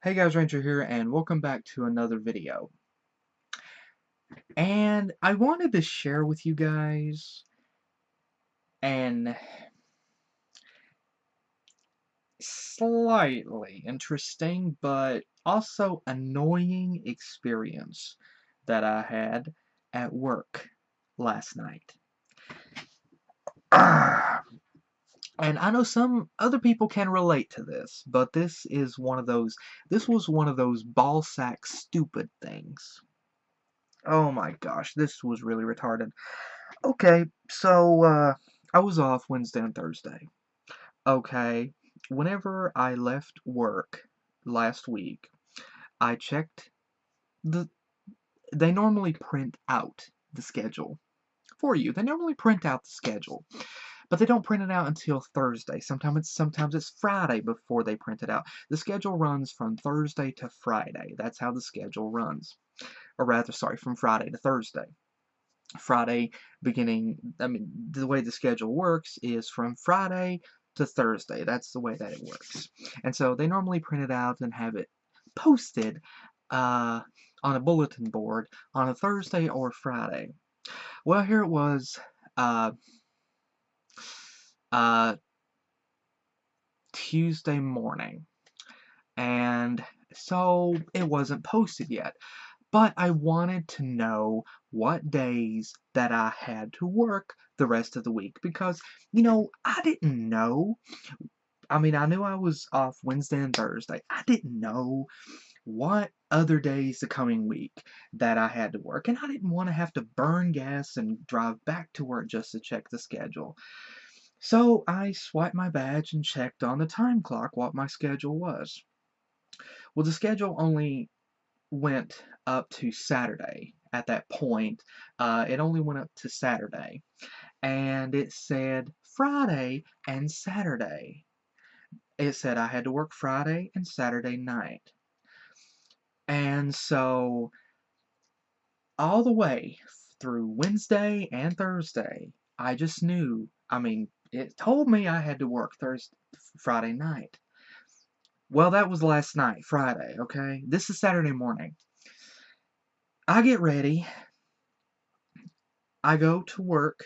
Hey guys, Ranger here, and welcome back to another video. And I wanted to share with you guys an slightly interesting but also annoying experience that I had at work last night. And I know some other people can relate to this, but this was one of those ball sack stupid things. Oh my gosh, this was really retarded. Okay, so I was off Wednesday and Thursday. Okay, whenever I left work last week, I checked the. They normally print out the schedule for you. They normally print out the schedule, but they don't print it out until Thursday. Sometimes it's Friday before they print it out. The schedule runs from Thursday to Friday. That's how the schedule runs, or rather, sorry, from Friday to Thursday. Friday the way the schedule works is from Friday to Thursday. That's the way that it works. And so they normally print it out and have it posted uh, on a bulletin board on a Thursday or Friday. Well, here it was uh, uh, Tuesday morning. And so it wasn't posted yet. But I wanted to know what days that I had to work the rest of the week because, I didn't know. I mean, I knew I was off Wednesday and Thursday. I didn't know what other days the coming week that I had to work, and I didn't want to have to burn gas and drive back to work just to check the schedule. So I swiped my badge and checked on the time clock what my schedule was. Well, the schedule only went up to Saturday at that point. It only went up to Saturday. And it said Friday and Saturday. It said I had to work Friday and Saturday night. And so, all the way through Wednesday and Thursday, I just knew. I mean, it told me I had to work Friday night. Well, that was last night, Friday, okay? This is Saturday morning. I get ready. I go to work.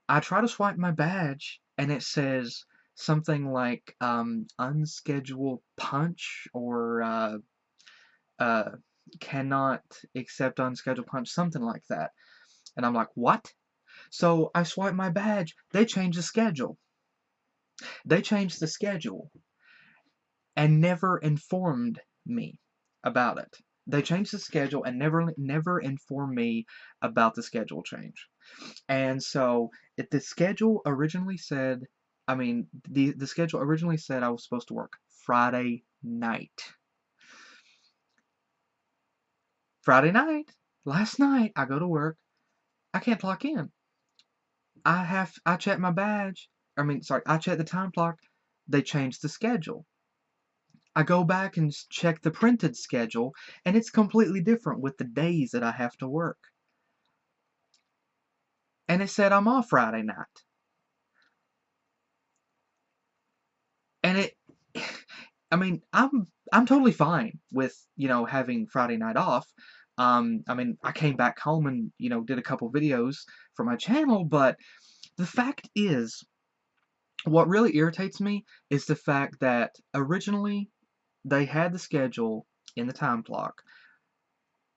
I try to swipe my badge, and it says something like unscheduled punch or uh, cannot accept unscheduled punch, something like that. And I'm like, what? So I swipe my badge. They changed the schedule. They changed the schedule and never informed me about it. They changed the schedule and never informed me about the schedule change. And so, if the schedule originally said, the schedule originally said I was supposed to work Friday night. Friday night, last night, I go to work. I can't clock in. I check my badge. I check the time clock. They changed the schedule. I go back and check the printed schedule, and it's completely different with the days that I have to work. And it said I'm off Friday night. And I'm totally fine with, having Friday night off. I came back home and, did a couple videos for my channel, but the fact is, what really irritates me is the fact that originally they had the schedule in the time clock,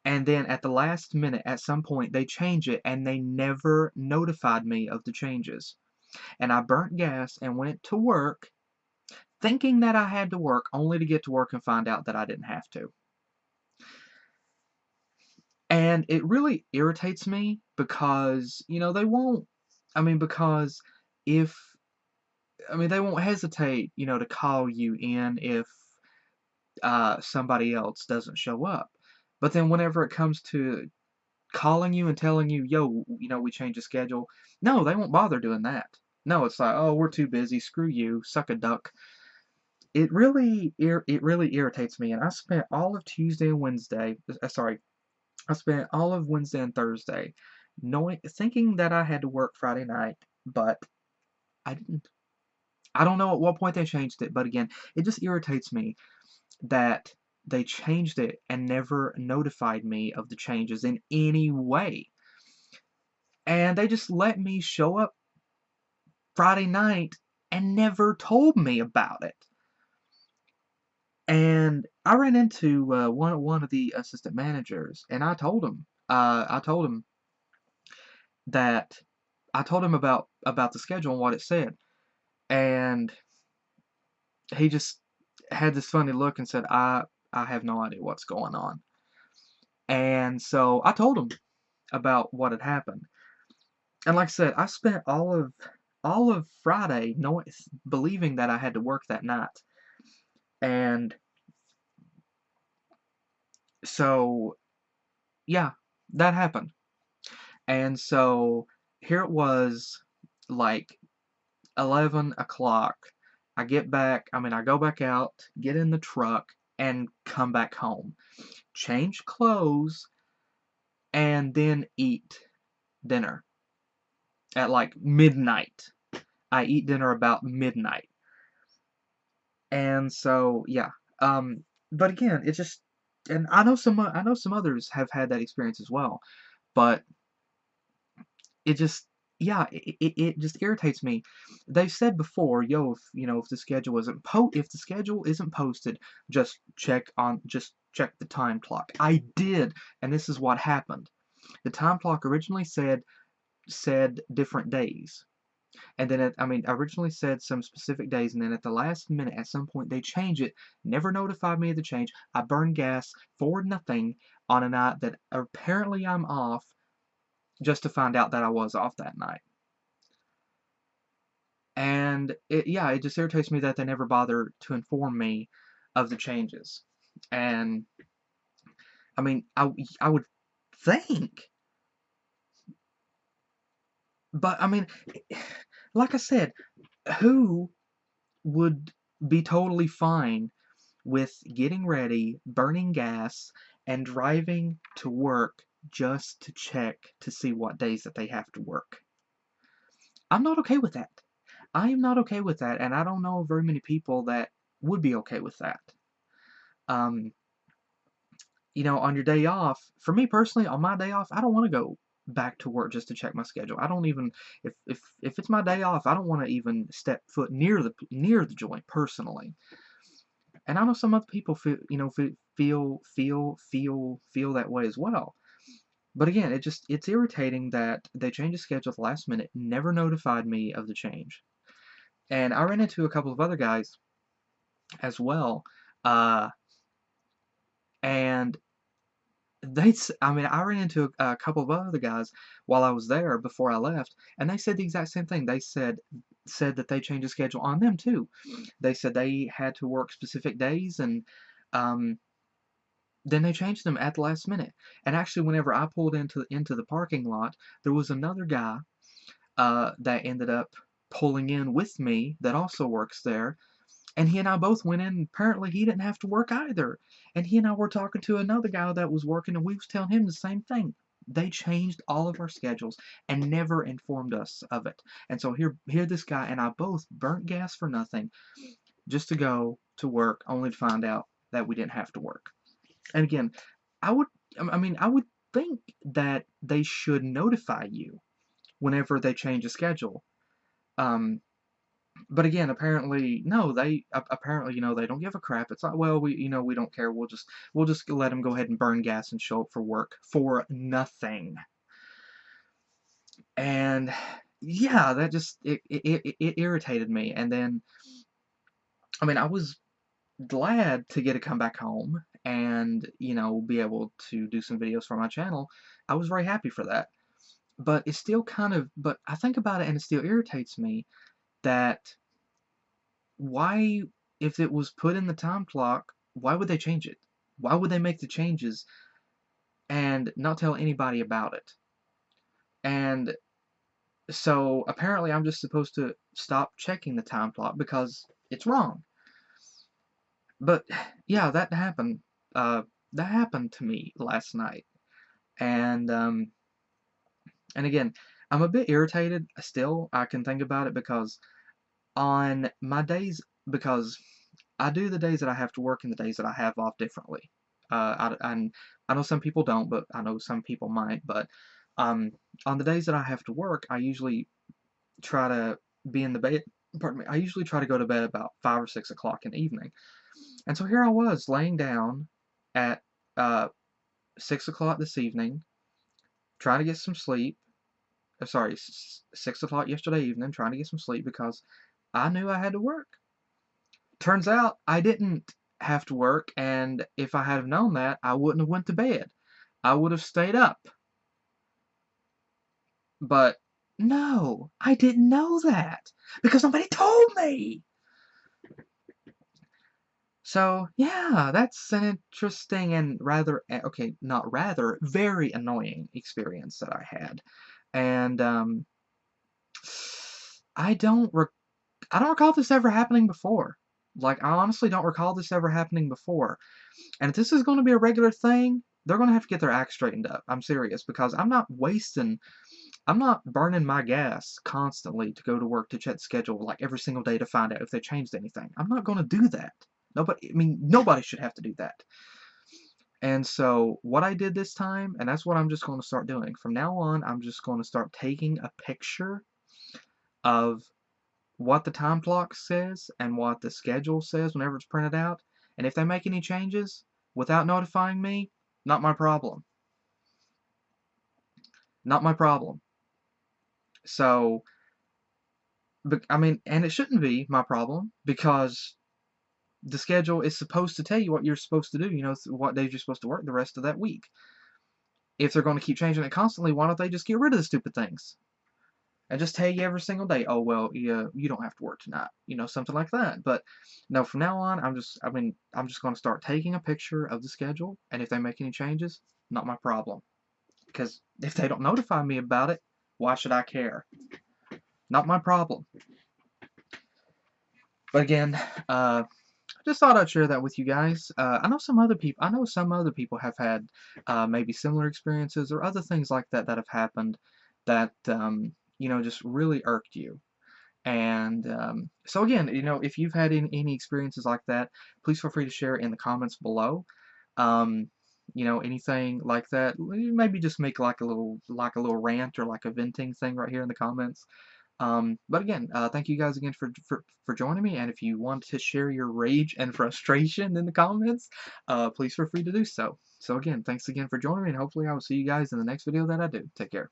and then at the last minute, at some point, they change it, and they never notified me of the changes. And I burnt gas and went to work thinking that I had to work, only to get to work and find out that I didn't have to. And it really irritates me because, they won't, because if, they won't hesitate, to call you in if somebody else doesn't show up. But then whenever it comes to calling you and telling you, yo, we changed the schedule, no, they won't bother doing that. No, it's like, oh, we're too busy, screw you, suck a duck. It really irritates me, and I spent all of Tuesday and Wednesday, I spent all of Wednesday and Thursday thinking that I had to work Friday night, but I didn't. I don't know at what point they changed it, but again, it just irritates me that they changed it and never notified me of the changes in any way. And they just let me show up Friday night and never told me about it. And I ran into one of the assistant managers, and I told him that I told him about the schedule and what it said, and he just had this funny look and said, I have no idea what's going on." And so I told him about what had happened. And like I said, I spent all of Friday believing that I had to work that night. And so yeah, that happened. And so here it was, like 11 o'clock. I go back out, get in the truck, and come back home. Change clothes, and then eat dinner at like midnight. I eat dinner about midnight. And so, yeah. But again, it's just, and I know some others have had that experience as well, but it just, yeah, it just irritates me. They've said before, yo, if the schedule isn't posted, just check the time clock. I did, and this is what happened. The time clock originally said different days. And then originally said some specific days, and then at the last minute, at some point, they change it. Never notified me of the change. I burned gas for nothing on a night that apparently I'm off, just to find out that I was off that night. And it just irritates me that they never bother to inform me of the changes. And I would think, but like I said, who would be totally fine with getting ready, burning gas, and driving to work just to check to see what days that they have to work? I'm not okay with that. I am not okay with that, and I don't know very many people that would be okay with that. Um, on your day off, for me personally, on my day off, I don't want to go back to work just to check my schedule. I don't even, if it's my day off, I don't want to even step foot near the joint personally. And I know some other people feel that way as well. But again, it's irritating that they changed the schedule at the last minute, never notified me of the change. And I ran into a couple of other guys as well, uh, and I ran into a couple of other guys while I was there before I left, and they said the exact same thing. They said that they changed the schedule on them too. They said they had to work specific days, and um, then they changed them at the last minute. And actually, whenever I pulled into the parking lot, there was another guy that ended up pulling in with me that also works there. And he and I both went in, and apparently he didn't have to work either. And he and I were talking to another guy that was working, and we was telling him the same thing. They changed all of our schedules and never informed us of it. And so here this guy and I both burnt gas for nothing just to go to work, only to find out that we didn't have to work. And again, I would I would think that they should notify you whenever they change a schedule. Um, but again, apparently, no, apparently, they don't give a crap. It's like, well, we don't care. We'll just let them go ahead and burn gas and show up for work for nothing. And yeah, that just it irritated me. And then, I was glad to get to come back home and be able to do some videos for my channel. I was very happy for that. But it's still but I think about it and it still irritates me that why, if it was put in the time clock, why would they change it? Why would they make the changes and not tell anybody about it? And so apparently I'm just supposed to stop checking the time clock because it's wrong. But yeah, that happened. That happened to me last night, and again, I'm a bit irritated. Still, I can think about it because on my days, because I do the days that I have to work and the days that I have off differently. I know some people don't, but I know some people might. But um, on the days that I have to work, I usually try to be in the bed. Pardon me. I usually try to go to bed about 5 or 6 o'clock in the evening. And so here I was laying down at 6 o'clock this evening, trying to get some sleep. Sorry, 6 o'clock yesterday evening, trying to get some sleep because I knew I had to work. Turns out I didn't have to work, and if I had have known that, I wouldn't have went to bed. I would have stayed up. But no, I didn't know that because nobody told me. So, yeah, that's an interesting and okay, not rather, very annoying experience that I had. And I don't recall this ever happening before. Like, I honestly don't recall this ever happening before. And if this is going to be a regular thing, they're going to have to get their act straightened up. I'm serious, because I'm not burning my gas constantly to go to work to check the schedule like every single day to find out if they changed anything. I'm not going to do that. Nobody should have to do that. And so what I did this time, and that's what I'm just going to start doing. From now on, I'm just going to start taking a picture of what the time clock says and what the schedule says whenever it's printed out. And if they make any changes without notifying me, not my problem. Not my problem. So, and it shouldn't be my problem because the schedule is supposed to tell you what you're supposed to do, what days you're supposed to work the rest of that week. If they're going to keep changing it constantly, why don't they just get rid of the stupid things? And just tell you every single day, oh, well, yeah, you don't have to work tonight, something like that. But no, from now on, I'm just going to start taking a picture of the schedule, and if they make any changes, not my problem. Because if they don't notify me about it, why should I care? Not my problem. But again, just thought I'd share that with you guys. I know some other people have had maybe similar experiences or other things like that that have happened that just really irked you. And so again, if you've had any experiences like that, please feel free to share it in the comments below. Anything like that, maybe just make like a little rant or like a venting thing right here in the comments. But again, thank you guys again for joining me, and if you want to share your rage and frustration in the comments, please feel free to do so. So again, thanks again for joining me, and hopefully I will see you guys in the next video that I do. Take care.